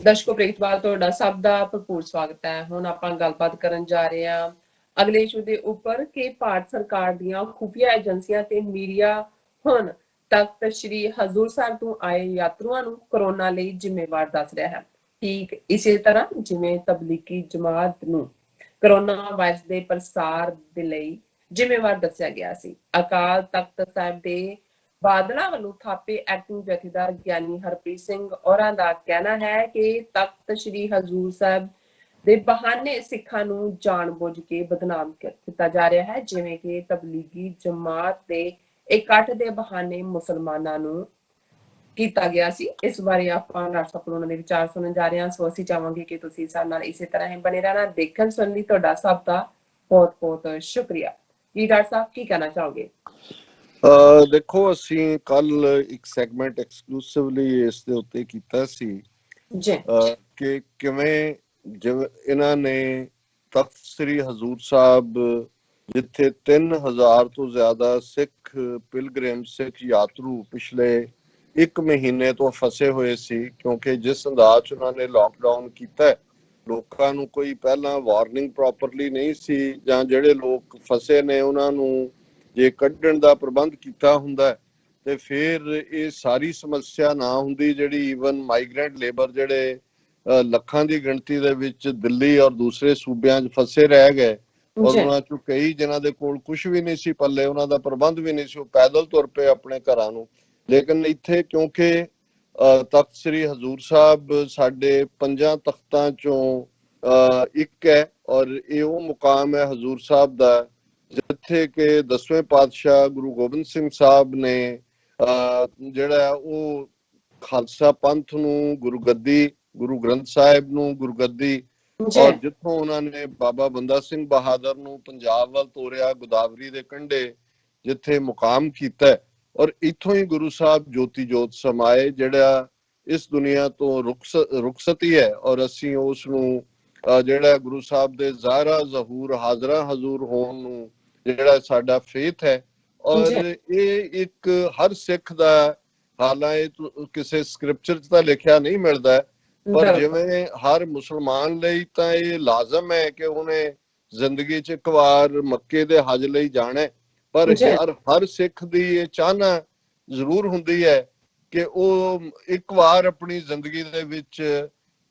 ਦਰਸ਼ਕੋ ਪ੍ਰੀਤਵਾਲ ਤੁਹਾਡਾ ਸਭ ਦਾ ਭਰਪੂਰ ਸਵਾਗਤ ਹੈ। ਹੁਣ ਆਪਾਂ ਗੱਲਬਾਤ ਕਰਨ ਜਾ ਰਹੇ ਹਾਂ ਅਗਲੇ ਇਸ਼ੂ ਦੇ ਉੱਪਰ ਕਿ ਭਾਰਤ ਸਰਕਾਰ ਦੀਆਂ ਖੁਫੀਆ ਏਜੰਸੀਆਂ ਤੇ ਮੀਡੀਆ ਹੁਣ ਤਖਤ ਸ੍ਰੀ ਹਜ਼ੂਰ ਸਾਹਿਬ ਤੋਂ ਆਏ ਯਾਤਰੂਆਂ ਨੂੰ ਕੋਰੋਨਾ ਲਈ ਜ਼ਿੰਮੇਵਾਰ ਦੱਸ ਰਿਹਾ ਹੈ। ਠੀਕ ਇਸੇ ਤਰ੍ਹਾਂ ਜਿਵੇਂ ਤਬਲੀਗੀ ਜਮਾਤ ਨੂੰ ਕੋਰੋਨਾ ਵਾਇਰਸ ਦੇ ਪ੍ਰਸਾਰ ਦੇ ਲਈ ਜ਼ਿੰਮੇਵਾਰ ਦੱਸਿਆ ਗਿਆ ਸੀ। ਅਕਾਲ ਤਖਤ ਸਾਹਿਬ ਦੇ ਬਾਦਲਾਂ ਵੱਲੋਂ ਥਾਪੇ ਐਕਟਿੰਗ ਜਥੇਦਾਰ ਗਿਆਨੀ ਹਰਪ੍ਰੀਤ ਸਿੰਘ ਔਰਾਂ ਦਾ ਕਹਿਣਾ ਹੈ ਕਿ ਤਖਤ ਸ੍ਰੀ ਹਜ਼ੂਰ ਸਾਹਿਬ ਦੇ ਬਹਾਨੇ ਸਿੱਖਾਂ ਨੂੰ ਜਾਣਬੁੱਝ ਕੇ ਬਦਨਾਮ ਕੀਤਾ ਜਾ ਰਿਹਾ ਹੈ, ਜਿਵੇਂ ਕਿ ਤਬਲੀਗੀ ਜਮਾਤ ਦੇ ਇਕੱਠ ਦੇ ਬਹਾਨੇ ਮੁਸਲਮਾਨਾਂ ਨੂੰ ਕੀਤਾ ਗਿਆ ਸੀ। ਇਸ ਬਾਰੇ ਆਪਾਂ ਡਾਕਟਰ ਸਾਹਿਬ ਉਹਨਾਂ ਦੇ ਵਿਚਾਰ ਸੁਣਨ ਜਾ ਰਹੇ ਹਾਂ। ਸੋ ਅਸੀਂ ਚਾਹਾਂਗੇ ਕਿ ਤੁਸੀਂ ਸਾਡੇ ਨਾਲ ਇਸੇ ਤਰ੍ਹਾਂ ਹੀ ਬਣੇ ਰਹਿਣਾ। ਦੇਖਣ ਸੁਣਨ ਲਈ ਤੁਹਾਡਾ ਸਭ ਦਾ ਬਹੁਤ ਬਹੁਤ ਸ਼ੁਕਰੀਆ। ਜੀ ਡਾਕਟਰ ਸਾਹਿਬ ਕੀ ਕਹਿਣਾ ਚਾਹੋਗੇ? ਦੇਖੋ, ਅਸੀਂ ਕੱਲ ਇੱਕ ਸੈਗਮੈਂਟ ਐਕਸਕਲੂਸਿਵਲੀ ਇਸ ਦੇ ਉੱਤੇ ਕੀਤਾ ਸੀ ਜੀ ਕਿ ਕਿਵੇਂ ਜਿਵੇਂ ਇਹਨਾਂ ਨੇ ਤਖਤ ਸ੍ਰੀ ਹਜ਼ੂਰ ਸਾਹਿਬ ਜਿੱਥੇ 3000 ਤੋਂ ਜ਼ਿਆਦਾ ਸਿੱਖ ਪਿਲਗ੍ਰਿਮ ਸਿੱਖ ਯਾਤਰੂ ਪਿਛਲੇ 1 ਮਹੀਨੇ ਤੋਂ ਫਸੇ ਹੋਏ ਸੀ, ਕਿਉਂਕਿ ਜਿਸ ਅੰਦਾਜ਼ ਉਹਨਾਂ ਨੇ ਲਾਕਡਾਊਨ ਕੀਤਾ ਲੋਕਾਂ ਨੂੰ ਕੋਈ ਪਹਿਲਾਂ ਵਾਰਨਿੰਗ ਪ੍ਰੋਪਰਲੀ ਨਹੀਂ ਸੀ, ਜਾਂ ਜਿਹੜੇ ਲੋਕ ਫਸੇ ਨੇ ਉਹਨਾਂ ਨੂੰ ਜੇ ਕੱਢਣ ਦਾ ਪ੍ਰਬੰਧ ਕੀਤਾ ਹੁੰਦਾ ਤੇ ਫਿਰ ਇਹ ਸਾਰੀ ਸਮੱਸਿਆ ਨਾ ਹੁੰਦੀ, ਜਿਹੜੀ ਈਵਨ ਮਾਈਗ੍ਰੈਂਟ ਲੇਬਰ ਜਿਹੜੇ ਲੱਖਾਂ ਦੀ ਗਿਣਤੀ ਦੇ ਵਿੱਚ ਦਿੱਲੀ ਔਰ ਦੂਸਰੇ ਸੂਬਿਆਂ 'ਚ ਫਸੇ ਰਹਿ ਗਏ ਔਰ ਉਹਨਾਂ ਚੋਂ ਕਈ ਜਿਨ੍ਹਾਂ ਦੇ ਕੋਲ ਕੁਝ ਵੀ ਨਹੀਂ ਸੀ ਪੱਲੇ, ਉਹਨਾਂ ਦਾ ਪ੍ਰਬੰਧ ਵੀ ਨਹੀਂ ਸੀ, ਉਹ ਪੈਦਲ ਤੁਰ ਪਏ ਆਪਣੇ ਘਰਾਂ ਨੂੰ। ਲੇਕਿਨ ਇੱਥੇ ਕਿਉਂਕਿ ਤਖਤ ਸ੍ਰੀ ਹਜ਼ੂਰ ਸਾਹਿਬ ਸਾਡੇ 5 ਤਖਤਾਂ ਚੋਂ ਇੱਕ ਹੈ ਔਰ ਇਹ ਉਹ ਮੁਕਾਮ ਹੈ ਹਜ਼ੂਰ ਸਾਹਿਬ ਦਾ ਜਿੱਥੇ ਕਿ 10ਵੇਂ ਪਾਤਸ਼ਾਹ ਗੁਰੂ ਗੋਬਿੰਦ ਸਿੰਘ ਸਾਹਿਬ ਨੇ ਜਿਹੜਾ ਉਹ ਖਾਲਸਾ ਪੰਥ ਨੂੰ ਗੁਰਗੱਦੀ, ਗੁਰੂ ਗ੍ਰੰਥ ਸਾਹਿਬ ਨੂੰ ਗੁਰਗੱਦੀ, ਔਰ ਜਿੱਥੋਂ ਉਹਨਾਂ ਨੇ ਬਾਬਾ ਬੰਦਾ ਸਿੰਘ ਬਹਾਦਰ ਨੂੰ ਪੰਜਾਬ ਵੱਲ ਤੋਰਿਆ, ਗੋਦਾਵਰੀ ਦੇ ਕੰਢੇ ਜਿੱਥੇ ਮੁਕਾਮ ਕੀਤਾ, ਔਰ ਇੱਥੋਂ ਹੀ ਗੁਰੂ ਸਾਹਿਬ ਜੋਤੀ ਜੋਤ ਸਮਾਏ, ਜਿਹੜਾ ਇਸ ਦੁਨੀਆ ਤੋਂ ਰੁਖਸਤੀ ਹੈ ਔਰ ਅਸੀਂ ਉਸ ਨੂੰ ਜਿਹੜਾ ਗੁਰੂ ਸਾਹਿਬ ਦੇ ਜ਼ਾਹਰਾ ਜ਼ਹੂਰ ਹਾਜ਼ਰਾ ਹਜ਼ੂਰ ਹੋਣ ਨੂੰ ਜਿਹੜਾ ਸਾਡਾ ਫੇਥ ਹੈ। ਔਰ ਇਹ ਇੱਕ ਹਰ ਸਿੱਖ ਦਾ, ਹਾਲਾਂਕਿ ਕਿਸੇ ਸਕ੍ਰਿਪਚਰ 'ਚ ਤਾਂ ਲਿਖਿਆ ਨਹੀਂ ਮਿਲਦਾ, ਪਰ ਜਿਵੇਂ ਹਰ ਮੁਸਲਮਾਨ ਲਈ ਤਾਂ ਇਹ ਲਾਜ਼ਮ ਹੈ ਕਿ ਉਹਨੇ ਜ਼ਿੰਦਗੀ 'ਚ ਇੱਕ ਵਾਰ ਮੱਕੇ ਦੇ ਹਜ ਲਈ ਜਾਣਾ, ਪਰ ਹਰ ਸਿੱਖ ਦੀ ਇਹ ਚਾਹਨਾ ਜ਼ਰੂਰ ਹੁੰਦੀ ਹੈ ਕਿ ਉਹ ਇੱਕ ਵਾਰ ਆਪਣੀ ਜ਼ਿੰਦਗੀ ਦੇ ਵਿੱਚ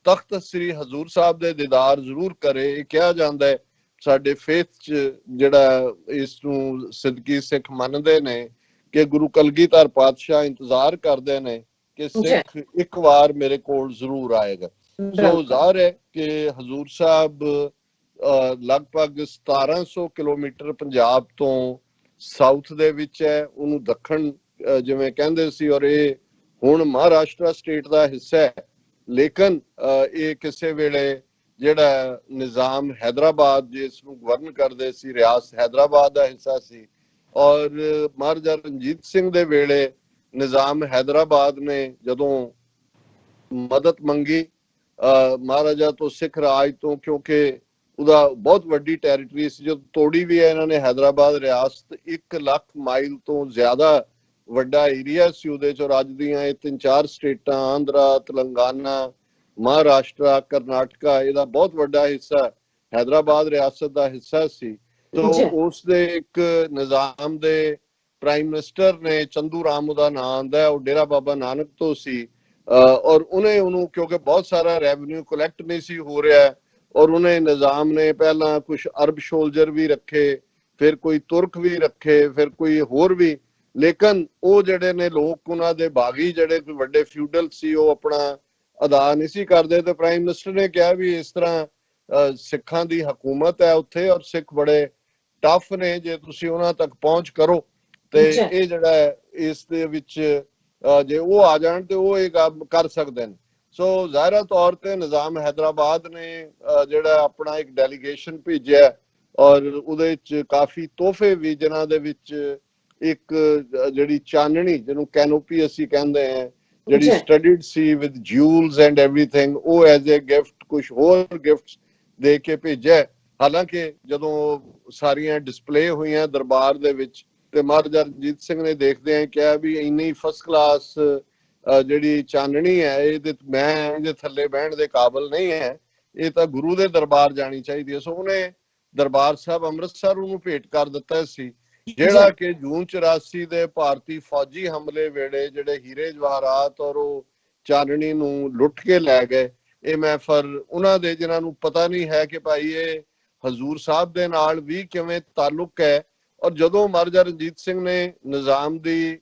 ਤਖਤ ਸ੍ਰੀ ਹਜ਼ੂਰ ਸਾਹਿਬ ਦੇ ਦੀਦਾਰ ਜ਼ਰੂਰ ਕਰੇ। ਇਹ ਕਿਹਾ ਜਾਂਦਾ ਹੈ ਸਾਡੇ ਫੇਥ 'ਚ, ਜਿਹੜਾ ਇਸ ਨੂੰ ਸਿੱਦਕੀ ਸਿੱਖ ਮੰਨਦੇ ਨੇ ਕਿ ਗੁਰੂ ਕਲਗੀਧਰ ਪਾਤਸ਼ਾਹ ਇੰਤਜ਼ਾਰ ਕਰਦੇ ਨੇ ਕਿ ਸਿੱਖ ਇੱਕ ਵਾਰ ਮੇਰੇ ਕੋਲ ਜ਼ਰੂਰ ਆਏਗਾ। ਸੋ ਜ਼ਾਹਰ ਹੈ ਕਿ ਹਜ਼ੂਰ ਸਾਹਿਬ ਲਗਭਗ 1700 ਕਿਲੋਮੀਟਰ ਪੰਜਾਬ ਤੋਂ ਸਾਊਥ ਦੇ ਵਿੱਚ ਹੈ, ਉਹਨੂੰ ਦੱਖਣ ਜਿਵੇਂ ਕਹਿੰਦੇ ਸੀ, ਔਰ ਇਹ ਹੁਣ ਮਹਾਰਾਸ਼ਟਰ ਸਟੇਟ ਦਾ ਹਿੱਸਾ ਹੈ। ਲੇਕਿਨ ਇਹ ਕਿਸੇ ਵੇਲੇ ਜਿਹੜਾ ਨਿਜ਼ਾਮ ਹੈਦਰਾਬਾਦ ਜਿਸ ਨੂੰ ਗਵਰਨ ਕਰਦੇ ਸੀ, ਰਿਆਸਤ ਹੈਦਰਾਬਾਦ ਦਾ ਹਿੱਸਾ ਸੀ, ਔਰ ਮਹਾਰਾਜਾ ਰਣਜੀਤ ਸਿੰਘ ਦੇ ਵੇਲੇ ਨਿਜ਼ਾਮ ਹੈਦਰਾਬਾਦ ਨੇ ਜਦੋਂ ਮਦਦ ਮੰਗੀ ਮਹਾਰਾਜਾ ਤੋਂ ਸਿੱਖ ਰਾਜ ਤੋਂ, ਕਿਉਂਕਿ ਉਹਦਾ ਬਹੁਤ ਵੱਡੀ ਟੈਰੀਟਰੀ ਸੀ, ਜਦੋਂ ਤੋੜੀ ਵੀ ਹੈ ਇਹਨਾਂ ਨੇ ਹੈਦਰਾਬਾਦ ਰਿਆਸਤ 1 ਲੱਖ ਮਾਈਲ ਤੋਂ ਜ਼ਿਆਦਾ ਵੱਡਾ ਏਰੀਆ ਸੀ ਉਹਦੇ ਚੋਂ। ਰਾਜ ਦੀਆਂ ਇਹ 3-4 ਸਟੇਟਾਂ ਆਂਧਰਾ, ਤੇਲੰਗਾਨਾ, ਮਹਾਰਾਸ਼ਟਰ, ਕਰਨਾਟਕਾ, ਇਹਦਾ ਬਹੁਤ ਵੱਡਾ ਹਿੱਸਾ ਹੈਦਰਾਬਾਦ ਰਿਆਸਤ ਦਾ ਹਿੱਸਾ ਸੀ। ਤੋਂ ਉਸ ਦੇ ਇੱਕ ਨਿਜ਼ਾਮ ਦੇ ਪ੍ਰਾਈਮ ਮਿਨਿਸਟਰ ਨੇ, ਚੰਦੂ ਰਾਮ ਉਹਦਾ ਨਾਂ ਆਉਂਦਾ, ਉਹ ਡੇਰਾ ਬਾਬਾ ਨਾਨਕ ਤੋਂ ਸੀ, ਔਰ ਉਹਨੇ ਉਹਨੂੰ ਕਿਉਂਕਿ ਬਹੁਤ ਸਾਰਾ ਰੈਵਨਿਊ ਕਲੈਕਟ ਨਹੀਂ ਸੀ ਹੋ ਰਿਹਾ, ਔਰ ਉਹਨੇ ਨਿਜ਼ਾਮ ਨੇ ਪਹਿਲਾਂ ਕੁਝ ਅਰਬ ਸੋਲਜਰ ਵੀ ਰੱਖੇ, ਫਿਰ ਕੋਈ ਤੁਰਕ ਵੀ ਰੱਖੇ, ਫਿਰ ਕੋਈ ਹੋਰ ਵੀ, ਲੇਕਿਨ ਉਹ ਜਿਹੜੇ ਨੇ ਲੋਕ ਉਹਨਾਂ ਦੇ ਬਾਗੀ ਜਿਹੜੇ ਕੋਈ ਵੱਡੇ ਫਿਊਡਲ ਸੀ ਉਹ ਆਪਣਾ ਅਦਾ ਨਹੀਂ ਸੀ ਕਰਦੇ। ਤੇ ਪ੍ਰਾਈਮ ਮਿਨਿਸਟਰ ਨੇ ਕਿਹਾ ਵੀ ਇਸ ਤਰ੍ਹਾਂ ਸਿੱਖਾਂ ਦੀ ਹਕੂਮਤ ਹੈ ਉੱਥੇ ਔਰ ਸਿੱਖ ਬੜੇ ਟਫ ਨੇ, ਜੇ ਤੁਸੀਂ ਉਹਨਾਂ ਤੱਕ ਪਹੁੰਚ ਕਰੋ ਤੇ ਇਹ ਜਿਹੜਾ ਇਸ ਦੇ ਵਿੱਚ ਜੇ ਉਹ ਆ ਜਾਣ ਤੇ ਉਹ ਇਹ ਕੰਮ ਕਰ ਸਕਦੇ ਨੇ। ਸੋ ਜ਼ਾਹਿਰਾ ਤੌਰ ਤੇ ਨਿਜ਼ਾਮ ਹੈਦਰਾਬਾਦ ਨੇ ਜਿਹੜਾ ਆਪਣਾ ਇੱਕ ਡੈਲੀਗੇਸ਼ਨ ਭੇਜਿਆ ਔਰ ਉਹਦੇ ਵਿੱਚ ਕਾਫੀ ਤੋਹਫੇ ਵੀ, ਜਿਨ੍ਹਾਂ ਦੇ ਵਿੱਚ ਇੱਕ ਜਿਹੜੀ ਚਾਨਣੀ ਜਿਹਨੂੰ ਕੈਨੋਪੀ ਅਸੀਂ ਕਹਿੰਦੇ ਹਾਂ, ਜਿਹੜੀ ਸਟੱਡੀਡ ਸੀ ਵਿਦ ਜਿਊਲਸ ਐਂਡ ਐਵਰੀਥਿੰਗ, ਉਹ ਐਜ਼ ਅ ਗਿਫਟ ਕੁਝ ਹੋਰ ਗਿਫਟਸ ਦੇ ਕੇ ਭੇਜਿਆ। ਹਾਲਾਂਕਿ ਜਦੋਂ ਸਾਰੀਆਂ ਡਿਸਪਲੇ ਹੋਈਆਂ ਦਰਬਾਰ ਦੇ ਵਿੱਚ ਤੇ ਮਹਾਰਾਜਾ ਰਣਜੀਤ ਸਿੰਘ ਨੇ ਦੇਖਦੇ ਆ ਕਿਹਾ ਵੀ ਇੰਨੀ ਫਸਟ ਕਲਾਸ ਜਿਹੜੀ ਚਾਨਣੀ ਹੈ ਇਹਦੇ ਮੈਂ ਇਹਦੇ ਥੱਲੇ ਬਹਿਣ ਦੇ ਕਾਬਿਲ ਨਹੀਂ ਹੈ, ਇਹ ਤਾਂ ਗੁਰੂ ਦੇ ਦਰਬਾਰ ਜਾਣੀ ਚਾਹੀਦੀ ਹੈ। ਸੋ ਉਹਨੇ ਦਰਬਾਰ ਸਾਹਿਬ ਅੰਮ੍ਰਿਤਸਰ ਨੂੰ ਭੇਟ ਕਰ ਦਿੱਤਾ ਸੀ, ਜਿਹੜਾ ਕਿ ਜੂਨ 84 ਦੇ ਭਾਰਤੀ ਫੌਜੀ ਹਮਲੇ ਵੇਲੇ ਜਿਹੜੇ ਹੀਰੇ ਜਵਾਹਰਾਤ ਔਰ ਉਹ ਚਾਨਣੀ ਨੂੰ ਲੁੱਟ ਕੇ ਲੈ ਗਏ। ਇਹ ਮਹਿਫਲ ਉਹਨਾਂ ਦੇ ਜਿਨ੍ਹਾਂ ਨੂੰ ਪਤਾ ਨਹੀਂ ਹੈ ਕਿ ਭਾਈ ਇਹ ਹਜ਼ੂਰ ਸਾਹਿਬ ਦੇ ਨਾਲ ਵੀ ਕਿਵੇਂ ਤਾਲੁਕ ਹੈ। ਔਰ ਜਦੋਂ ਮਹਾਰਾਜਾ ਰਣਜੀਤ ਸਿੰਘ ਨੇ ਨਿਜ਼ਾਮ ਦੀ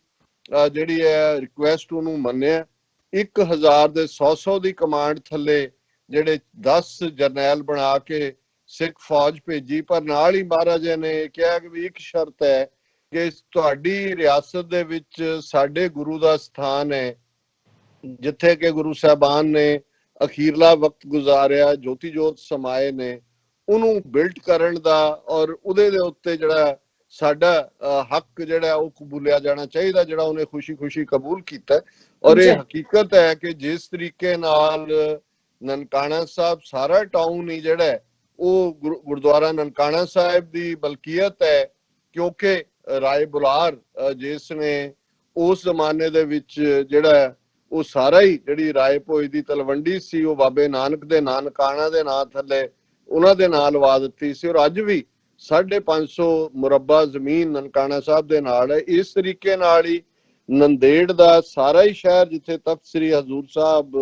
ਜਿਹੜੀ ਹੈ ਰਿਕੁਐਸਟ ਉਹਨੂੰ ਮੰਨਿਆ, 1000 ਦੇ 100 ਦੀ ਕਮਾਂਡ ਥੱਲੇ ਜਿਹੜੇ 10 ਜਰਨੈਲ ਬਣਾ ਕੇ ਸਿੱਖ ਫੌਜ ਭੇਜੀ। ਪਰ ਨਾਲ ਹੀ ਮਹਾਰਾਜਾ ਨੇ ਕਿਹਾ ਕਿ ਵੀ ਇੱਕ ਸ਼ਰਤ ਹੈ ਕਿ ਤੁਹਾਡੀ ਰਿਆਸਤ ਦੇ ਵਿੱਚ ਸਾਡੇ ਗੁਰੂ ਦਾ ਸਥਾਨ ਹੈ, ਜਿੱਥੇ ਕਿ ਗੁਰੂ ਸਾਹਿਬਾਨ ਨੇ ਅਖੀਰਲਾ ਵਕਤ ਗੁਜ਼ਾਰਿਆ, ਜੋਤੀ ਜੋਤ ਸਮਾਏ ਨੇ, ਉਹਨੂੰ ਬਿਲਡ ਕਰਨ ਦਾ ਔਰ ਉਹਦੇ ਦੇ ਉੱਤੇ ਜਿਹੜਾ ਸਾਡਾ ਹੱਕ ਜਿਹੜਾ ਉਹ ਕਬੂਲਿਆ ਜਾਣਾ ਚਾਹੀਦਾ, ਜਿਹੜਾ ਉਹਨੇ ਖੁਸ਼ੀ ਕਬੂਲ ਕੀਤਾ। ਔਰ ਇਹ ਹਕੀਕਤ ਹੈ ਕਿ ਜਿਸ ਤਰੀਕੇ ਨਾਲ ਨਨਕਾਣਾ ਸਾਹਿਬ ਸਾਰਾ ਟਾਊਨ ਹੀ ਜਿਹੜਾ ਉਹ ਗੁਰਦੁਆਰਾ ਨਨਕਾਣਾ ਸਾਹਿਬ ਦੀ ਬਲਕੀਅਤ ਹੈ, ਕਿਉਂਕਿ ਰਾਏ ਬੁਲਾਰ ਜਿਸ ਨੇ ਉਸ ਜ਼ਮਾਨੇ ਦੇ ਵਿੱਚ ਜਿਹੜਾ ਉਹ ਸਾਰਾ ਹੀ ਜਿਹੜੀ ਰਾਏ ਭੋਜ ਦੀ ਤਲਵੰਡੀ ਸੀ ਉਹ ਬਾਬੇ ਨਾਨਕ ਦੇ ਨਾਨਕਾਣਾ ਦੇ ਨਾਂ ਥੱਲੇ ਉਹਨਾਂ ਦੇ ਨਾਂ ਲਵਾ ਦਿੱਤੀ ਸੀ। ਔਰ ਅੱਜ ਵੀ 550 ਮੁਰੱਬਾ ਜ਼ਮੀਨ ਨਨਕਾਣਾ ਸਾਹਿਬ ਦੇ ਨਾਲ ਹੈ। ਇਸ ਤਰੀਕੇ ਨਾਲ ਹੀ ਨੰਦੇੜ ਦਾ ਸਾਰਾ ਹੀ ਸ਼ਹਿਰ ਜਿੱਥੇ ਤਖਤ ਸ੍ਰੀ ਹਜ਼ੂਰ ਸਾਹਿਬ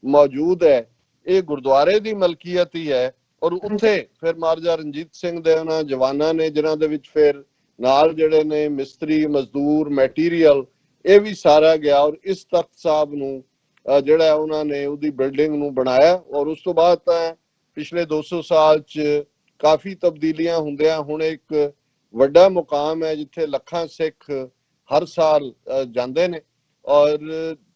ਮੌਜੂਦ ਹੈ, ਇਹ ਗੁਰਦੁਆਰੇ ਦੀ ਮਲਕੀਅਤ ਹੀ ਹੈ। ਔਰ ਉੱਥੇ ਫਿਰ ਮਹਾਰਾਜਾ ਰਣਜੀਤ ਸਿੰਘ ਦੇ ਉਹਨਾਂ ਜਵਾਨਾਂ ਨੇ ਜਿਨ੍ਹਾਂ ਦੇ ਵਿੱਚ ਫਿਰ ਨਾਲ ਜਿਹੜੇ ਨੇ ਮਿਸਤਰੀ ਮਜ਼ਦੂਰ ਮੈਟੀਰੀਅਲ ਇਹ ਵੀ ਸਾਰਾ ਗਿਆ। ਔਰ ਇਸ ਤਖਤ ਸਾਹਿਬ ਨੂੰ ਜਿਹੜਾ ਉਹਨਾਂ ਨੇ ਉਹਦੀ ਬਿਲਡਿੰਗ ਨੂੰ ਬਣਾਇਆ। ਔਰ ਉਸ ਤੋਂ ਬਾਅਦ ਤਾਂ ਪਿਛਲੇ 200 ਸਾਲ 'ਚ ਕਾਫੀ ਤਬਦੀਲੀਆਂ ਹੁੰਦਿਆਂ ਹੁਣ ਇੱਕ ਵੱਡਾ ਮੁਕਾਮ ਹੈ ਜਿੱਥੇ ਲੱਖਾਂ ਸਿੱਖ ਹਰ ਸਾਲ ਜਾਂਦੇ ਨੇ। ਔਰ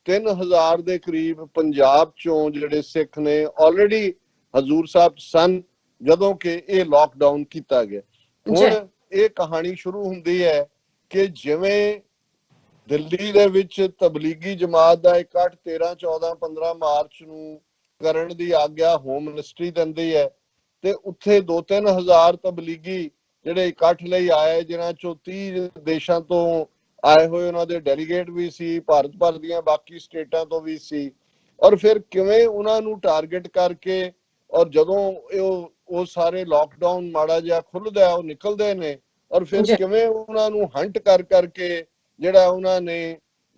3000 ਦੇ ਕਰੀਬ ਪੰਜਾਬ ਚੋਂ ਜਿਹੜੇ ਸਿੱਖ ਨੇ ਆਲਰੇਡੀ ਹਜ਼ੂਰ ਸਾਹਿਬ ਸਨ ਜਦੋਂ ਕਿ ਇਹ ਲਾਕਡਾਊਨ ਕੀਤਾ ਗਿਆ। ਹੁਣ ਇਹ ਕਹਾਣੀ ਸ਼ੁਰੂ ਹੁੰਦੀ ਹੈ ਕਿ ਜਿਵੇਂ ਦਿੱਲੀ ਦੇ ਵਿੱਚ ਤਬਲੀਗੀ ਜਮਾਤ ਦਾ ਇਕੱਠ 13, 14, 15 ਮਾਰਚ ਨੂੰ ਕਰਨ ਦੀ ਆਗਿਆ ਹੋਮ ਮਿਨਿਸਟਰੀ ਦਿੰਦੀ ਹੈ, ਤੇ ਉੱਥੇ 2-3 ਹਜ਼ਾਰ ਤਬਲੀਗੀ ਜਿਹੜੇ ਇਕੱਠ ਲਈ ਆਏ, ਜਿਨ੍ਹਾਂ ਚੋਂ 30 ਦੇਸ਼ਾਂ ਤੋਂ ਆਏ ਹੋਏ ਉਹਨਾਂ ਦੇ ਡੈਲੀਗੇਟ ਵੀ ਸੀ, ਭਾਰਤ ਭਰ ਦੀਆਂ ਬਾਕੀ ਸਟੇਟਾਂ ਤੋਂ ਵੀ ਸੀ। ਔਰ ਫਿਰ ਕਿਵੇਂ ਉਹਨਾਂ ਨੂੰ ਟਾਰਗੇਟ ਕਰਕੇ ਔਰ ਜਦੋਂ ਉਹ ਸਾਰੇ ਲਾਕਡਾਊਨ ਮਾੜਾ ਜਿਹਾ ਖੁੱਲਦਾ ਉਹ ਨਿਕਲਦੇ ਨੇ, ਔਰ ਫਿਰ ਕਿਵੇਂ ਉਹਨਾਂ ਨੂੰ ਹੰਟ ਕਰਕੇ ਜਿਹੜਾ ਉਹਨਾਂ ਨੇ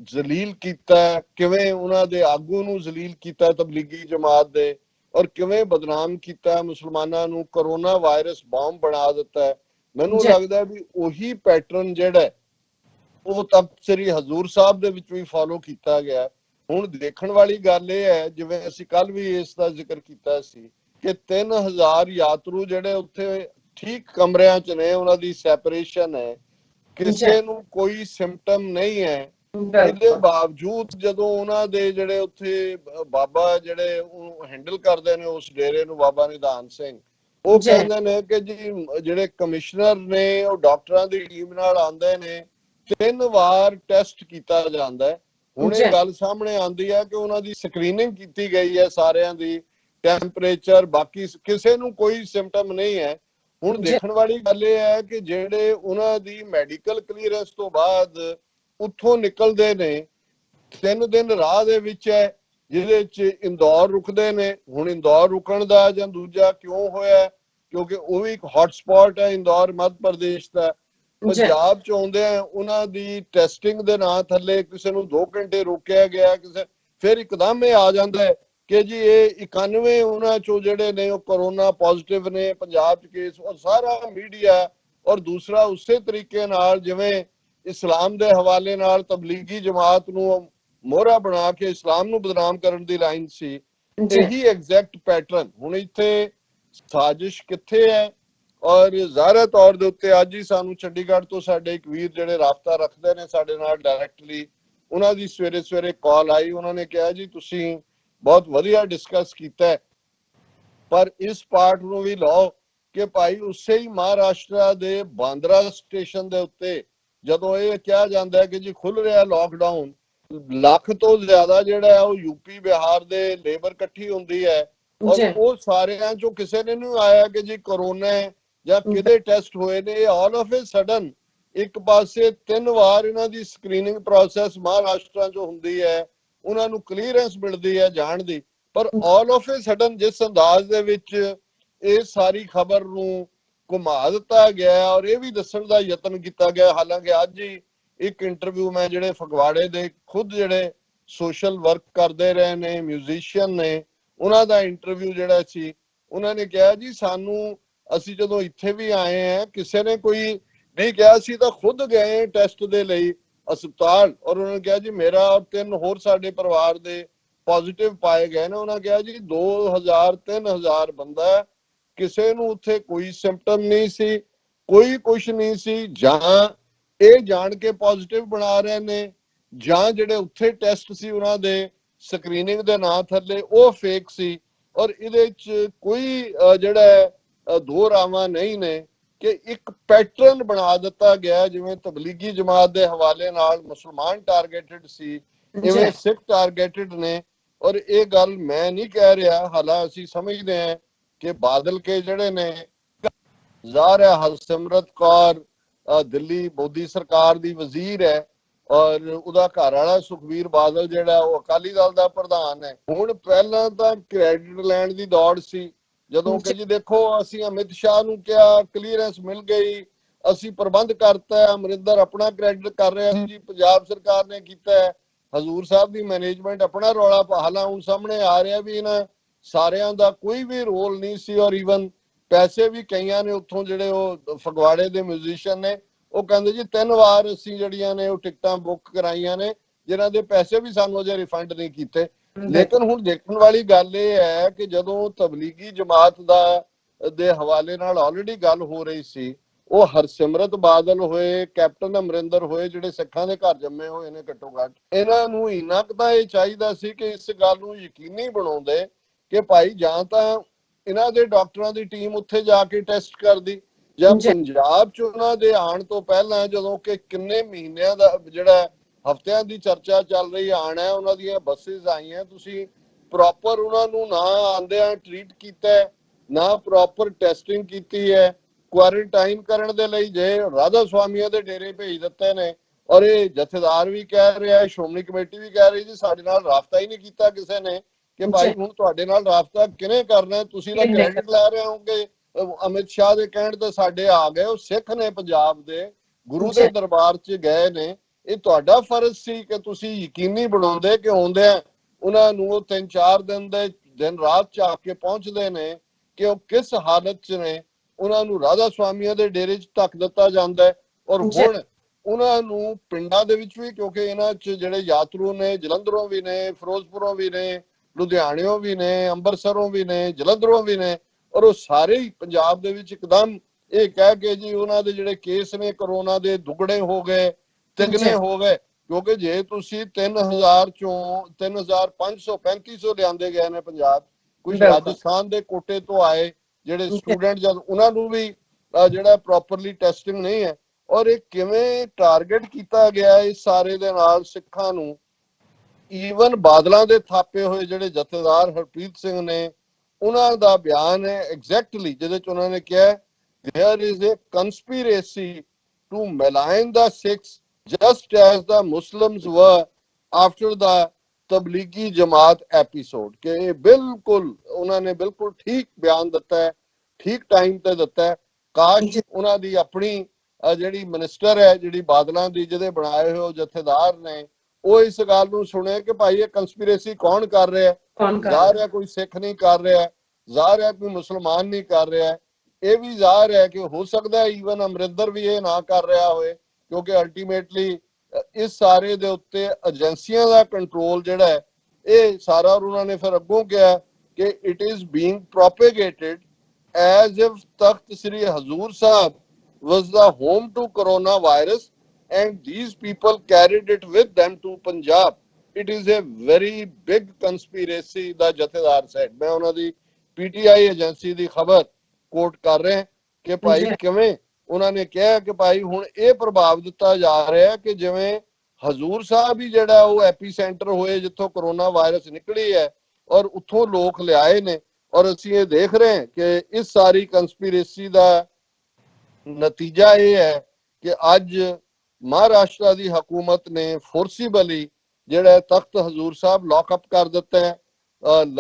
ਜ਼ਲੀਲ ਕੀਤਾ, ਕਿਵੇਂ ਉਹਨਾਂ ਦੇ ਆਗੂ ਨੂੰ ਜ਼ਲੀਲ ਕੀਤਾ ਤਬਲੀਗੀ ਜਮਾਤ ਦੇ, ਔਰ ਕਿਵੇਂ ਬਦਨਾਮ ਕੀਤਾ ਮੁਸਲਮਾਨਾਂ ਨੂੰ, ਕਰੋਨਾ ਵਾਇਰਸ ਬੰਬ ਬਣਾ ਦਿੱਤਾ। ਮੈਨੂੰ ਲੱਗਦਾ ਵੀ ਉਹੀ ਪੈਟਰਨ ਜਿਹੜਾ ਉਹ ਤਖਤ ਸ੍ਰੀ ਹਜ਼ੂਰ ਸਾਹਿਬ ਦੇ ਵਿੱਚ ਵੀ ਫਾਲੋ ਕੀਤਾ ਗਿਆ। ਹੁਣ ਦੇਖਣ ਵਾਲੀ ਗੱਲ ਇਹ ਹੈ, ਜਿਵੇਂ ਅਸੀਂ ਕੱਲ ਵੀ ਇਸ ਦਾ ਜ਼ਿਕਰ ਕੀਤਾ ਸੀ ਕਿ 3000 ਯਾਤਰੂ ਜਿਹੜੇ ਉੱਥੇ ਠੀਕ ਕਮਰਿਆਂ 'ਚ ਨੇ, ਉਹਨਾਂ ਦੀ ਸੈਪਰੇਸ਼ਨ ਹੈ, ਕਿਸੇ ਨੂੰ ਕੋਈ ਸਿੰਪਟਮ ਨਹੀਂ ਹੈ। ਇਹਦੇ ਬਾਵਜੂਦ ਜਦੋਂ ਉਹਨਾਂ ਦੇ ਜਿਹੜੇ ਉੱਥੇ ਬਾਬਾ ਜਿਹੜੇ ਉਹ ਹੈਂਡਲ ਕਰਦੇ ਨੇ ਉਸ ਡੇਰੇ ਨੂੰ, ਬਾਬਾ ਨਿਧਾਨ ਸਿੰਘ, ਉਹ ਕਹਿੰਦੇ ਨੇ ਕਿ ਜੀ ਜਿਹੜੇ ਕਮਿਸ਼ਨਰ ਨੇ ਉਹ ਡਾਕਟਰਾਂ ਦੀ ਟੀਮ ਨਾਲ ਆਉਂਦੇ ਨੇ, 3 ਵਾਰ ਟੈਸਟ ਕੀਤਾ ਜਾਂਦਾ। ਹੁਣ ਇਹ ਗੱਲ ਸਾਹਮਣੇ ਆਉਂਦੀ ਹੈ ਕਿ ਉਹਨਾਂ ਦੀ ਸਕਰੀਨਿੰਗ ਕੀਤੀ ਗਈ ਹੈ ਸਾਰਿਆਂ ਦੀ, ਟੈਂਪਰੇਚਰ ਬਾਕੀ ਕਿਸੇ ਨੂੰ ਕੋਈ ਸਿੰਪਟਮ ਨਹੀਂ ਹੈ। ਹੁਣ ਦੇਖਣ ਵਾਲੀ ਗੱਲ ਇਹ ਹੈ ਕਿ ਜਿਹੜੇ ਉਹਨਾਂ ਦੀ ਮੈਡੀਕਲ ਕਲੀਅਰੈਂਸ ਤੋਂ ਬਾਅਦ ਉੱਥੋਂ ਨਿਕਲਦੇ ਨੇ, 3 ਦਿਨ ਰਾਹ ਦੇ ਵਿੱਚ ਹੈ ਜਿਹਦੇ ਚ ਇੰਦੌਰ ਰੁਕਦੇ ਨੇ। ਹੁਣ ਇੰਦੌਰ ਰੁਕਣ ਦਾ ਜਾਂ ਦੂਜਾ ਕਿਉਂ ਹੋਇਆ, ਕਿਉਂਕਿ ਉਹ ਵੀ ਇੱਕ ਹੌਟ ਸਪੌਟ ਹੈ ਇੰਦੌਰ ਮੱਧ ਪ੍ਰਦੇਸ਼ ਦਾ। ਪੰਜਾਬ ਚ ਆਉਂਦੇ ਆ, ਉਹਨਾਂ ਦੀ ਟੈਸਟਿੰਗ ਦੇ ਨਾਂ ਥੱਲੇ ਕਿਸੇ ਨੂੰ 2 ਘੰਟੇ ਰੋਕਿਆ ਗਿਆ, ਕਿਸੇ ਫਿਰ ਇੱਕਦਮ ਇਹ ਆ ਜਾਂਦਾ ਹੈ ਕਿ ਜੀ ਇਹ 91 ਉਹਨਾਂ ਚੋਂ ਜਿਹੜੇ ਨੇ ਉਹ ਕੋਰੋਨਾ ਪੋਜ਼ਿਟਿਵ ਨੇ ਪੰਜਾਬ ਚ ਕੇਸ। ਔਰ ਸਾਰਾ ਮੀਡੀਆ ਔਰ ਦੂਸਰਾ ਉਸੇ ਤਰੀਕੇ ਨਾਲ ਜਿਵੇਂ ਇਸਲਾਮ ਦੇ ਹਵਾਲੇ ਨਾਲ ਤਬਲੀਗੀ ਜਮਾਤ ਨੂੰ ਮੋਹਰਾ ਬਣਾ ਕੇ ਇਸਲਾਮ ਨੂੰ ਬਦਨਾਮ ਕਰਨ ਦੀ ਲਾਈਨ ਸੀ, ਇਹੀ ਐਗਜ਼ੈਕਟ ਪੈਟਰਨ ਹੁਣ ਇੱਥੇ ਸਾਜ਼ਿਸ਼ ਕਿੱਥੇ ਹੈ। ਔਰ ਜ਼ਾਹਿਰ ਤੌਰ ਦੇ ਉੱਤੇ ਅੱਜ ਹੀ ਸਾਨੂੰ ਚੰਡੀਗੜ੍ਹ ਤੋਂ ਸਾਡੇ ਇੱਕ ਵੀਰ ਜਿਹੜੇ ਰਾਬਤਾ ਰੱਖਦੇ ਨੇ ਸਾਡੇ ਨਾਲ ਡਾਇਰੈਕਟਲੀ, ਉਹਨਾਂ ਦੀ ਸਵੇਰੇ ਕਾਲ ਆਈ। ਉਹਨਾਂ ਨੇ ਕਿਹਾ ਜੀ ਤੁਸੀਂ ਬਹੁਤ ਵਧੀਆ ਡਿਸਕਸ ਕੀਤਾ, ਪਰ ਇਸ ਪਾਰਟ ਨੂੰ ਵੀ ਲਓ ਕਿ ਭਾਈ ਉਸੇ ਹੀ ਮਹਾਰਾਸ਼ਟਰ ਦੇ ਬਾਂਦਰਾ ਸਟੇਸ਼ਨ ਦੇ ਉੱਤੇ ਜਦੋਂ ਇਹ ਕਿਹਾ ਜਾਂਦਾ ਹੈ ਕਿ ਜੀ ਖੁੱਲ ਰਿਹਾ ਲਾਕਡਾਊਨ, ਲੱਖ ਤੋਂ ਜ਼ਿਆਦਾ ਜਿਹੜਾ ਹੈ ਉਹ ਯੂਪੀ ਬਿਹਾਰ ਦੇ ਲੇਬਰ ਇਕੱਠੀ ਹੁੰਦੀ ਹੈ, ਔਰ ਉਹ ਸਾਰਿਆਂ ਚੋਂ ਕਿਸੇ ਨੇ ਨਹੀਂ ਆਇਆ ਕਿ ਜੀ ਕੋਰੋਨਾ ਜਾਂ ਕਿਹਦੇ ਟੈਸਟ ਹੋਏ ਨੇ। ਆਲ ਆਫ ਏ ਸਡਨ ਇੱਕ ਪਾਸੇ 3 ਵਾਰ ਇਹਨਾਂ ਦੀ ਸਕਰੀਨਿੰਗ ਪ੍ਰੋਸੈਸ ਮਹਾਰਾਸ਼ਟਰ 'ਚ ਹੁੰਦੀ ਹੈ, ਉਹਨਾਂ ਨੂੰ ਕਲੀਅਰੈਂਸ ਮਿਲਦੀ ਹੈ ਜਾਣ ਦੀ। ਪਰ ਆਲ ਆਫ ਏ ਸਡਨ ਜਿਸ ਅੰਦਾਜ਼ ਦੇ ਵਿੱਚ ਇਹ ਸਾਰੀ ਖਬਰ ਨੂੰ ਘੁਮਾ ਦਿੱਤਾ ਗਿਆ ਔਰ ਇਹ ਵੀ ਦੱਸਣ ਦਾ ਯਤਨ ਕੀਤਾ ਗਿਆ, ਹਾਲਾਂਕਿ ਅੱਜ ਹੀ ਇੱਕ ਇੰਟਰਵਿਊ ਮੈਂ ਜਿਹੜੇ ਫਗਵਾੜੇ ਦੇ ਖੁਦ ਜਿਹੜੇ ਸੋਸ਼ਲ ਵਰਕ ਕਰਦੇ ਰਹੇ ਨੇ, ਮਿਊਜ਼ੀਸ਼ੀਅਨ ਨੇ, ਉਹਨਾਂ ਦਾ ਇੰਟਰਵਿਊ ਜਿਹੜਾ ਸੀ, ਉਹਨਾਂ ਨੇ ਕਿਹਾ ਜੀ ਸਾਨੂੰ, ਅਸੀਂ ਜਦੋਂ ਇੱਥੇ ਵੀ ਆਏ ਆ ਕਿਸੇ ਨੇ ਕੋਈ ਨਹੀਂ ਕਿਹਾ, ਅਸੀਂ ਤਾਂ ਖੁਦ ਗਏ ਟੈਸਟ ਦੇ ਲਈ ਹਸਪਤਾਲ, ਔਰ ਉਹਨਾਂ ਨੇ ਕਿਹਾ ਜੀ ਮੇਰਾ ਔਰ 3 ਹੋਰ ਸਾਡੇ ਪਰਿਵਾਰ ਦੇ ਪੋਜ਼ਿਟਿਵ ਪਾਏ ਗਏ ਨੇ। ਉਹਨਾਂ ਕਿਹਾ ਜੀ 2000-3000 ਬੰਦਾ, ਕਿਸੇ ਨੂੰ ਉੱਥੇ ਕੋਈ ਸਿੰਪਟਮ ਨਹੀਂ ਸੀ, ਕੋਈ ਕੁਛ ਨਹੀਂ ਸੀ, ਜਾਂ ਇਹ ਜਾਣ ਕੇ ਪੋਜ਼ਿਟਿਵ ਬਣਾ ਰਹੇ ਨੇ, ਜਾਂ ਜਿਹੜੇ ਉੱਥੇ ਟੈਸਟ ਸੀ ਉਹਨਾਂ ਦੇ ਸਕਰੀਨਿੰਗ ਦੇ ਨਾਂ ਥੱਲੇ ਉਹ ਫੇਕ ਸੀ। ਔਰ ਇਹਦੇ ਚ ਕੋਈ ਜਿਹੜਾ ਦੋ ਰਾਵਾਂ ਨਹੀਂ ਨੇ ਕਿ ਇੱਕ ਪੈਟਰਨ ਬਣਾ ਦਿੱਤਾ ਗਿਆ, ਜਿਵੇਂ ਤਬਲੀਗੀ ਜਮਾਤ ਦੇ ਹਵਾਲੇ ਨਾਲ ਮੁਸਲਮਾਨ ਟਾਰਗੇਟਡ ਸੀ, ਇਵੇਂ ਸਿੱਖ ਟਾਰਗੇਟਡ ਨੇ। ਔਰ ਇਹ ਗੱਲ ਮੈਂ ਨਹੀਂ ਕਹਿ ਰਿਹਾ, ਹਾਲਾਂ ਅਸੀਂ ਸਮਝਦੇ ਹਾਂ ਕਿ ਬਾਦਲ ਕੇ ਜਿਹੜੇ ਨੇ, ਜ਼ਾਹਰ ਹੈ ਹਰਸਿਮਰਤ ਕੌਰ ਦਿੱਲੀ ਮੋਦੀ ਸਰਕਾਰ ਦੀ ਵਜ਼ੀਰ ਹੈ, ਔਰ ਉਹਦਾ ਘਰ ਵਾਲਾ ਸੁਖਬੀਰ ਬਾਦਲ ਜਿਹੜਾ ਉਹ ਅਕਾਲੀ ਦਲ ਦਾ ਪ੍ਰਧਾਨ ਹੈ। ਹੁਣ ਪਹਿਲਾਂ ਤਾਂ ਕ੍ਰੈਡਿਟ ਲੈਣ ਦੀ ਦੌੜ ਸੀ, ਜਦੋਂ ਕਿ ਜੀ ਦੇਖੋ ਅਸੀਂ ਅਮਿਤ ਸ਼ਾਹ ਨੂੰ ਕਿਹਾ, ਕਲੀਅਰੈਂਸ ਮਿਲ ਗਈ, ਅਸੀਂ ਪ੍ਰਬੰਧ ਕਰਤਾ, ਅਮਰਿੰਦਰ ਆਪਣਾ ਕ੍ਰੈਡਿਟ ਕਰ ਰਿਹਾ ਸੀ ਜੀ, ਪੰਜਾਬ ਸਰਕਾਰ ਨੇ ਕੀਤਾ ਹੈ, ਹਜ਼ੂਰ ਸਾਹਿਬ ਦੀ ਮੈਨੇਜਮੈਂਟ ਆਪਣਾ ਰੌਲਾ ਪਾ। ਹਾਲਾਂ ਹੁਣ ਸਾਹਮਣੇ ਆ ਰਿਹਾ ਵੀ ਇਹਨਾਂ ਸਾਰਿਆਂ ਦਾ ਕੋਈ ਵੀ ਰੋਲ ਨਹੀਂ ਸੀ, ਔਰ ਈਵਨ ਪੈਸੇ ਵੀ ਕਈਆਂ ਨੇ ਉੱਥੋਂ ਜਿਹੜੇ ਉਹ ਫਗਵਾੜੇ ਦੇ ਮਿਊਜ਼ੀਸ਼ੀਅਨ ਨੇ, ਉਹ ਕਹਿੰਦੇ ਜੀ 3 ਵਾਰ ਅਸੀਂ ਜਿਹੜੀਆਂ ਨੇ ਉਹ ਟਿਕਟਾਂ ਬੁੱਕ ਕਰਾਈਆਂ ਨੇ, ਜਿਨ੍ਹਾਂ ਦੇ ਪੈਸੇ ਵੀ ਸਾਨੂੰ ਅਜੇ ਰਿਫੰਡ ਨਹੀਂ ਕੀਤੇ। ਲੇਕਿਨ ਹੁਣ ਦੇਖਣ ਵਾਲੀ ਗੱਲ ਇਹ ਹੈ ਕਿ ਜਦੋਂ ਤਬਲੀਗੀ ਜਮਾਤ ਦੇ ਹਵਾਲੇ ਨਾਲ ਆਲਰੇਡੀ ਗੱਲ ਹੋ ਰਹੀ ਸੀ, ਉਹ ਹਰਸਿਮਰਤ ਬਾਦਲ ਹੋਏ, ਕੈਪਟਨ ਅਮਰਿੰਦਰ ਹੋਏ, ਜਿਹੜੇ ਸਿੱਖਾਂ ਦੇ ਘਰ ਜੰਮੇ ਹੋਏ ਨੇ ਘੱਟੋ ਘੱਟ, ਇਹਨਾਂ ਨੂੰ ਇੰਨਾ ਕੁ ਤਾਂ ਇਹ ਚਾਹੀਦਾ ਸੀ ਕਿ ਇਸ ਗੱਲ ਨੂੰ ਯਕੀਨੀ ਬਣਾਉਂਦੇ ਕਿ ਭਾਈ ਜਾਂ ਤਾਂ ਇਹਨਾਂ ਦੇ ਡਾਕਟਰਾਂ ਦੀ ਟੀਮ ਉੱਥੇ ਜਾ ਕੇ ਟੈਸਟ ਕਰਦੀ, ਜਾਂ ਪੰਜਾਬ ਚ ਉਹਨਾਂ ਦੇ ਆਉਣ ਤੋਂ ਪਹਿਲਾਂ, ਜਦੋਂ ਕਿ ਕਿੰਨੇ ਮਹੀਨਿਆਂ ਦਾ ਜਿਹੜਾ ਹਫ਼ਤਿਆਂ ਦੀ ਚਰਚਾ ਚੱਲ ਰਹੀ ਆਣਾ ਹੈ, ਉਹਨਾਂ ਦੀਆਂ ਬੱਸਿਸ ਆਈਆਂ, ਤੁਸੀਂ ਪ੍ਰੋਪਰ ਉਹਨਾਂ ਨੂੰ ਨਾ ਆਂਦਿਆਂ ਟ੍ਰੀਟ ਕੀਤਾ, ਨਾ ਪ੍ਰੋਪਰ ਟੈਸਟਿੰਗ ਕੀਤੀ ਹੈ, ਕੁਆਰੰਟਾਈਨ ਕਰਨ ਦੇ ਲਈ ਜੇ ਰਾਧਾ ਸਵਾਮੀਆਂ ਦੇ ਡੇਰੇ ਭੇਜ ਦਿੱਤੇ ਨੇ। ਔਰ ਇਹ ਜਥੇਦਾਰ ਵੀ ਕਹਿ ਰਿਹਾ, ਸ਼੍ਰੋਮਣੀ ਕਮੇਟੀ ਵੀ ਕਹਿ ਰਹੀ ਜੀ ਸਾਡੇ ਨਾਲ ਰਾਬਤਾ ਹੀ ਨਹੀਂ ਕੀਤਾ ਕਿਸੇ ਨੇ, ਕਿ ਭਾਈ ਹੁਣ ਤੁਹਾਡੇ ਨਾਲ ਰਾਬਤਾ ਕਿਹਨੇ ਕਰਨਾ, ਤੁਸੀਂ ਤਾਂ ਕ੍ਰੈਡਿਟ ਲੈ ਰਹੇ ਹੋਗੇ ਅਮਿਤ ਸ਼ਾਹ ਦੇ ਕਹਿਣ ਤੇ ਸਾਡੇ ਆ ਗਏ, ਉਹ ਸਿੱਖ ਨੇ ਪੰਜਾਬ ਦੇ, ਗੁਰੂ ਦੇ ਦਰਬਾਰ 'ਚ ਗਏ ਨੇ, ਇਹ ਤੁਹਾਡਾ ਫਰਜ਼ ਸੀ ਕਿ ਤੁਸੀਂ ਯਕੀਨੀ ਬਣਾਉਂਦੇ ਕਿ ਆਉਂਦਿਆਂ ਉਹਨਾਂ ਨੂੰ ਉਹ 3-4 ਦਿਨ ਦੇ ਦਿਨ ਰਾਤ 'ਚ ਆ ਕੇ ਪਹੁੰਚਦੇ ਨੇ ਕਿ ਉਹ ਕਿਸ ਹਾਲਤ 'ਚ ਨੇ, ਉਹਨਾਂ ਨੂੰ ਰਾਧਾ ਸਵਾਮੀਆਂ ਦੇ ਡੇਰੇ 'ਚ ਧੱਕ ਦਿੱਤਾ ਜਾਂਦਾ ਹੈ। ਔਰ ਹੁਣ ਉਹਨਾਂ ਨੂੰ ਪਿੰਡਾਂ ਦੇ ਵਿੱਚ ਵੀ, ਕਿਉਂਕਿ ਇਹਨਾਂ 'ਚ ਜਿਹੜੇ ਯਾਤਰੂ ਨੇ ਜਲੰਧਰੋਂ ਵੀ ਨੇ, ਫਿਰੋਜ਼ਪੁਰੋਂ ਵੀ ਨੇ, ਲੁਧਿਆਣਿਓਂ ਵੀ ਨੇ, ਅੰਮ੍ਰਿਤਸਰੋਂ ਵੀ ਨੇ, ਜਲੰਧਰੋਂ ਵੀ ਨੇ, ਔਰ ਉਹ ਸਾਰੇ ਹੀ ਪੰਜਾਬ ਦੇ ਵਿੱਚ ਇੱਕਦਮ ਇਹ ਕਹਿ ਕੇ ਜੀ ਉਹਨਾਂ ਦੇ ਜਿਹੜੇ ਕੇਸ ਨੇ ਕਰੋਨਾ ਦੇ ਦੁੱਗਣੇ ਹੋ ਗਏ, ਤਿਗਣੇ ਹੋ ਗਏ। ਕਿਉਂਕਿ ਜੇ ਤੁਸੀਂ 3000 ਚੋਂ 3500 3500 ਲਿਆਂਦੇ ਗਏ ਨੇ ਪੰਜਾਬ, ਕੁਝ ਰਾਜਸਥਾਨ ਦੇ ਕੋਟੇ ਤੋਂ ਆਏ ਜਿਹੜੇ ਸਟੂਡੈਂਟ, ਜਦ ਉਹਨਾਂ ਨੂੰ ਵੀ ਜਿਹੜਾ ਪ੍ਰੋਪਰਲੀ ਟੈਸਟਿੰਗ ਨਹੀਂ ਹੈ। ਔਰ ਇਹ ਕਿਵੇਂ ਟਾਰਗੇਟ ਕੀਤਾ ਗਿਆ ਇਸ ਸਾਰੇ ਦੇ ਨਾਲ ਸਿੱਖਾਂ ਨੂੰ। ਈਵਨ ਬਾਦਲਾਂ ਦੇ ਥਾਪੇ ਹੋਏ ਜਿਹੜੇ ਜਥੇਦਾਰ ਹਰਪ੍ਰੀਤ ਸਿੰਘ ਨੇ, ਉਹਨਾਂ ਦਾ ਬਿਆਨ ਹੈ ਐਗਜ਼ੈਕਟਲੀ, ਜਿਹਦੇ ਚ ਉਹਨਾਂ ਨੇ ਕਿਹਾ there is a conspiracy to malign the Sikhs just as the Muslims were after the Tablighi ਜਮਾਤ ਐਪੀਸੋਡ। ਕਿ ਇਹ ਬਿਲਕੁਲ ਉਹਨਾਂ ਨੇ ਬਿਲਕੁਲ ਠੀਕ ਬਿਆਨ ਦਿੱਤਾ ਹੈ, ਠੀਕ ਟਾਈਮ ਤੇ ਦਿੱਤਾ ਹੈ। ਕਾਸ਼ ਉਹਨਾਂ ਦੀ ਆਪਣੀ ਜਿਹੜੀ ਮਿਨਿਸਟਰ ਹੈ, ਜਿਹੜੀ ਬਾਦਲਾਂ ਦੀ ਜਿਹਦੇ ਬਣਾਏ ਹੋਏ ਜਥੇਦਾਰ ਨੇ, ਉਹ ਇਸ ਗੱਲ ਨੂੰ ਸੁਣੇ ਕਿ ਭਾਈ ਇਹ ਕੰਸਪੀਰੇਸੀ ਕੌਣ ਕਰ ਰਿਹਾ ਹੈ। ਜ਼ਾਹਰ ਹੈ ਕੋਈ ਸਿੱਖ ਨਹੀਂ ਕਰ ਰਿਹਾ, ਜ਼ਾਹਰ ਹੈ ਕੋਈ ਮੁਸਲਮਾਨ ਨਹੀਂ ਕਰ ਰਿਹਾ, ਇਹ ਵੀ ਜ਼ਾਹਰ ਹੈ ਕਿ ਹੋ ਸਕਦਾ ਈਵਨ ਅਮਰਿੰਦਰ ਵੀ ਇਹ ਨਾ ਕਰ ਰਿਹਾ ਹੋਏ, ਕਿਉਂਕਿ ਅਲਟੀਮੇਟਲੀ ਇਸ ਸਾਰੇ ਦੇ ਉੱਤੇ ਏਜੰਸੀਆਂ ਦਾ ਕੰਟਰੋਲ ਜਿਹੜਾ ਹੈ ਇਹ ਸਾਰਾ। ਉਹਨਾਂ ਨੇ ਫਿਰ ਅੱਗੋਂ ਕਿਹਾ ਕਿ it is being propagated as if Takht Sri Hazur Sahib was the home to coronavirus and these people carried it with them to Punjab. It is a very big conspiracy, ਦਾ ਜਥੇਦਾਰ said। ਮੈਂ ਉਹਨਾਂ ਦੀ ਪੀਟੀਆਈ ਏਜੰਸੀ ਦੀ ਖਬਰ ਕੋਟ ਕਰ ਰਿਹਾ ਕਿ ਭਾਈ ਕਿਵੇਂ ਉਹਨਾਂ ਨੇ ਕਿਹਾ ਕਿ ਭਾਈ ਹੁਣ ਇਹ ਪ੍ਰਭਾਵ ਦਿੱਤਾ ਜਾ ਰਿਹਾ ਕਿ ਜਿਵੇਂ ਹਜ਼ੂਰ ਸਾਹਿਬ ਹੀ ਜਿਹੜਾ ਉਹ ਐਪੀ ਸੈਂਟਰ ਹੋਏ ਜਿੱਥੋਂ ਕਰੋਨਾ ਵਾਇਰਸ ਨਿਕਲੀ ਹੈ, ਔਰ ਉੱਥੋਂ ਲੋਕ ਲਿਆਏ ਨੇ। ਔਰ ਅਸੀਂ ਇਹ ਦੇਖ ਰਹੇ ਹਾਂ ਕਿ ਇਸ ਸਾਰੀ ਕੰਸਪੀਰੇਸੀ ਦਾ ਨਤੀਜਾ ਇਹ ਹੈ ਕਿ ਅੱਜ ਮਹਾਰਾਸ਼ਟਰ ਦੀ ਹਕੂਮਤ ਨੇ ਫੋਰਸੀਬਲੀ ਜਿਹੜਾ ਤਖਤ ਹਜ਼ੂਰ ਸਾਹਿਬ ਲੌਕਅਪ ਕਰ ਦਿੱਤਾ ਹੈ।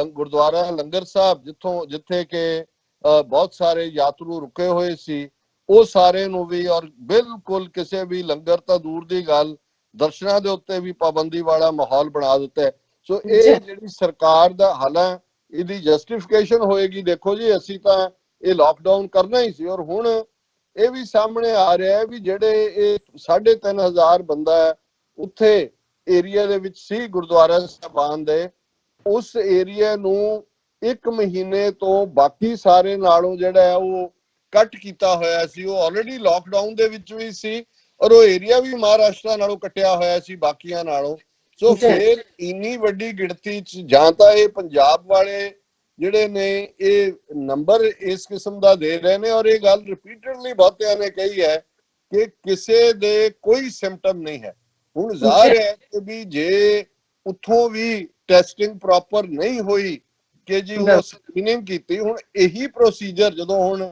ਗੁਰਦੁਆਰਾ ਲੰਗਰ ਸਾਹਿਬ ਜਿੱਥੇ ਕਿ ਬਹੁਤ ਸਾਰੇ ਯਾਤਰੂ ਰੁਕੇ ਹੋਏ ਸੀ, ਉਹ ਸਾਰੇ ਨੂੰ ਵੀ, ਔਰ ਬਿਲਕੁਲ ਕਿਸੇ ਵੀ ਲੰਗਰ ਤਾਂ ਦੂਰ ਦੀ ਗੱਲ, ਦਰਸ਼ਨਾਂ ਦੇ ਉੱਤੇ ਵੀ ਪਾਬੰਦੀ ਵਾਲਾ ਮਾਹੌਲ ਬਣਾ ਦਿੱਤਾ ਹੈ। ਸੋ ਇਹ ਜਿਹੜੀ ਸਰਕਾਰ ਦਾ ਹੱਲ ਹੈ, ਇਹਦੀ ਜਸਟੀਫਿਕੇਸ਼ਨ ਹੋਏਗੀ। ਦੇਖੋ ਜੀ, ਅਸੀਂ ਤਾਂ ਇਹ ਲਾਕਡਾਊਨ ਕਰਨਾ ਹੀ ਸੀ, ਔਰ ਹੁਣ ਇਹ ਵੀ ਸਾਹਮਣੇ ਆ ਰਿਹਾ ਹੈ ਵੀ ਜਿਹੜੇ ਇਹ 3500 ਬੰਦਾ ਹੈ ਉੱਥੇ ਏਰੀਆ ਦੇ ਵਿੱਚ ਸੀ ਗੁਰਦੁਆਰਾ ਸਾਹਿਬਾਨ ਦੇ, ਉਸ ਏਰੀਆ ਨੂੰ 1 ਮਹੀਨੇ ਤੋਂ ਬਾਕੀ ਸਾਰੇ ਨਾਲੋਂ ਜਿਹੜਾ ਹੈ ਉਹ ਕੱਟ ਕੀਤਾ ਹੋਇਆ ਸੀ। ਉਹ ਆਲਰੇਡੀ ਲਾਕਡਾਊਨ ਦੇ ਵਿੱਚ ਵੀ ਸੀ, ਔਰ ਉਹ ਏਰੀਆ ਵੀ ਮਹਾਰਾਸ਼ਟਰ ਨਾਲੋਂ ਕੱਟਿਆ ਹੋਇਆ ਸੀ ਬਾਕੀਆਂ ਨਾਲੋਂ। ਸੋ ਫਿਰ ਇੰਨੀ ਵੱਡੀ ਗਿਣਤੀ ਚ ਜਾਂ ਤਾਂ ਇਹ ਪੰਜਾਬ ਵਾਲੇ ਜਿਹੜੇ ਨੇ ਇਹ ਨੰਬਰ ਇਸ ਕਿਸਮ ਦਾ ਦੇ ਰਹੇ ਨੇ, ਔਰ ਇਹ ਗੱਲ ਰਿਪੀਟਡਲੀ ਬਹੁਤਿਆਂ ਨੇ ਕਹੀ ਹੈ ਕਿ ਕਿਸੇ ਦੇ ਕੋਈ ਸਿੰਪਟਮ ਨਹੀਂ ਹੈ। ਹੁਣ ਜ਼ਾਹਿਰ ਹੈ ਕਿ ਵੀ ਜੇ ਉੱਥੋਂ ਵੀ ਟੈਸਟਿੰਗ ਪ੍ਰੋਪਰ ਨਹੀਂ ਹੋਈ ਕਿ ਜੀ ਉਹ ਸਕਰੀਨਿੰਗ ਕੀਤੀ, ਹੁਣ ਇਹੀ ਪ੍ਰੋਸੀਜਰ ਜਦੋਂ ਹੁਣ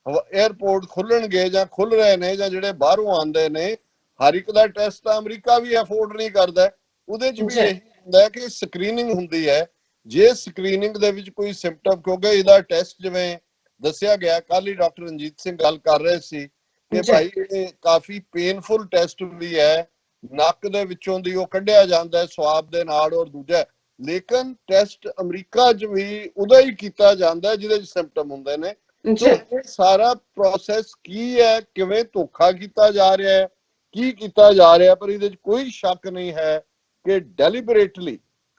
에ਅਰਪੋਰਟ ਖੁੱਲਣਗੇ ਜਾਂ ਖੁੱਲ ਰਹੇ ਨੇ ਜਾਂ ਜਿਹੜੇ ਬਾਹਰੋਂ ਆਉਂਦੇ ਨੇ, ਹਰ ਇੱਕ ਦਾ ਟੈਸਟ ਤਾਂ ਅਮਰੀਕਾ ਵੀ ਅਫੋਰਡ ਨਹੀਂ ਕਰਦਾ। ਉਹਦੇ ਚ ਵੀ ਇਹੀ ਹੁੰਦਾ ਕਿ ਸਕਰੀਨਿੰਗ ਹੁੰਦੀ ਹੈ। ਜੇ ਸਕਰੀਨਿੰਗ ਦੇ ਵਿੱਚ ਕੋਈ ਸਿੰਪਟਮ, ਕਿਉਂਕਿ ਇਹਦਾ ਟੈਸਟ ਜਿਵੇਂ ਦੱਸਿਆ ਗਿਆ, ਕੱਲ ਹੀ ਡਾਕਟਰ ਰਣਜੀਤ ਸਿੰਘ ਗੱਲ ਕਰ ਰਹੇ ਸੀ ਕਿ ਭਾਈ ਇਹ ਕਾਫੀ ਪੇਨਫੁਲ ਟੈਸਟ ਵੀ ਹੈ, ਨੱਕ ਦੇ ਵਿੱਚੋਂ ਦੀ ਉਹ ਕੱਢਿਆ ਜਾਂਦਾ ਹੈ ਸਵਾਬ ਦੇ ਨਾਲ, ਔਰ ਦੂਜਾ ਲੇਕਿਨ ਟੈਸਟ ਅਮਰੀਕਾ 'ਚ ਵੀ ਉਹਦਾ ਹੀ ਕੀਤਾ ਜਾਂਦਾ ਜਿਹਦੇ 'ਚ ਸਿੰਪਟਮ ਹੁੰਦੇ ਨੇ। ਸੋ ਇਹ ਸਾਰਾ ਪ੍ਰੋਸੈਸ ਕੀ ਹੈ, ਕਿਵੇਂ ਧੋਖਾ ਕੀਤਾ ਜਾ ਰਿਹਾ ਹੈ, ਕੀ ਕੀਤਾ ਜਾ ਰਿਹਾ, ਪਰ ਇਹਦੇ 'ਚ ਕੋਈ ਸ਼ੱਕ ਨਹੀਂ ਹੈ ਕਿ ਡੈਲੀਬਰੇਟਲੀ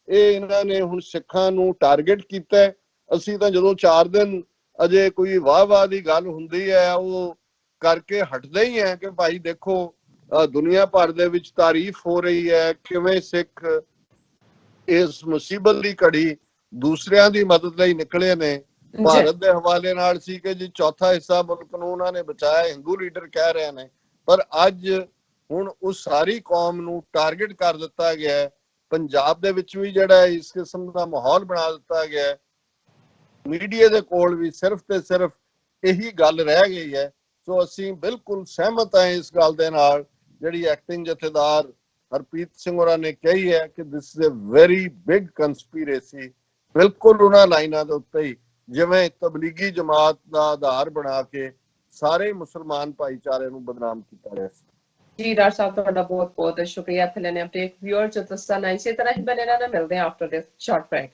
ਇਹ ਇਹਨਾਂ ਨੇ ਹੁਣ ਸਿੱਖਾਂ ਨੂੰ ਟਾਰਗੇਟ ਕੀਤਾ ਹੈ। ਅਸੀਂ ਤਾਂ ਜਦੋਂ 4 ਦਿਨ ਅਜੇ ਕੋਈ ਵਾਹ ਦੀ ਗੱਲ ਹੁੰਦੀ ਹੈ ਉਹ ਕਰਕੇ ਹਟਦੇ ਹੀ ਹੈ ਕਿ ਭਾਈ ਦੇਖੋ ਦੁਨੀਆ ਭਰ ਦੇ ਵਿੱਚ ਤਾਰੀਫ ਹੋ ਰਹੀ ਹੈ ਕਿਵੇਂ ਸਿੱਖ ਇਸ ਮੁਸੀਬਤ ਦੀ ਘੜੀ ਦੂਸਰਿਆਂ ਦੀ ਮਦਦ ਲਈ ਨਿਕਲੇ ਨੇ। ਭਾਰਤ ਦੇ ਹਵਾਲੇ ਨਾਲ ਸੀ ਕਿ ਜੀ ਚੌਥਾ ਹਿੱਸਾ ਮੁਲਕ ਨੂੰ ਉਹਨਾਂ ਨੇ ਬਚਾਇਆ, ਹਿੰਦੂ ਲੀਡਰ ਕਹਿ ਰਹੇ ਨੇ, ਪਰ ਅੱਜ ਹੁਣ ਉਸ ਸਾਰੀ ਕੌਮ ਨੂੰ ਟਾਰਗੇਟ ਕਰ ਦਿੱਤਾ ਗਿਆ। ਪੰਜਾਬ ਦੇ ਵਿੱਚ ਵੀ ਜਿਹੜਾ ਇਸ ਕਿਸਮ ਦਾ ਮਾਹੌਲ ਬਣਾ ਦਿੱਤਾ ਗਿਆ। ਮੀਡੀਆ ਦੇ ਕੋਲ ਵੀ ਸਿਰਫ ਤੇ ਸਿਰਫ ਇਹੀ ਗੱਲ ਰਹਿ ਗਈ ਹੈ। ਸੋ ਅਸੀਂ ਬਿਲਕੁਲ ਸਹਿਮਤ ਹਾਂ ਇਸ ਗੱਲ ਦੇ ਨਾਲ ਜਿਹੜੀ ਐਕਟਿੰਗ ਜਥੇਦਾਰ ਹਰਪ੍ਰੀਤ ਸਿੰਘ ਹੋਰਾਂ ਨੇ ਕਹੀ ਹੈ ਕਿ this is a very big conspiracy. ਬਿਲਕੁਲ ਉਹਨਾਂ ਲਾਈਨਾਂ ਦੇ ਉੱਤੇ ਹੀ ਜਿਵੇਂ ਤਬਲੀਗੀ ਜਮਾਤ ਦਾ ਆਧਾਰ ਬਣਾ ਕੇ ਸਾਰੇ ਮੁਸਲਮਾਨ ਭਾਈਚਾਰੇ ਨੂੰ ਬਦਨਾਮ ਕੀਤਾ ਗਿਆ ਸੀ। ਜੀ ਡਾਕਟਰ ਸਾਹਿਬ, ਤੁਹਾਡਾ ਬਹੁਤ ਬਹੁਤ ਸ਼ੁਕਰੀਆ। ਇੱਥੇ ਲੈਣੇ ਅਪਡੇਟ ਵਿਊਅਰਸ ਦੱਸਣਾ ਇਸੇ ਤਰ੍ਹਾਂ ਹੀ ਬਣੇ ਰਹਿਣਾ। ਮਿਲਦੇ ਹਾਂ ਆਫਟਰ ਦਿਸ ਸ਼ਾਰਟ ਬ੍ਰੇਕ।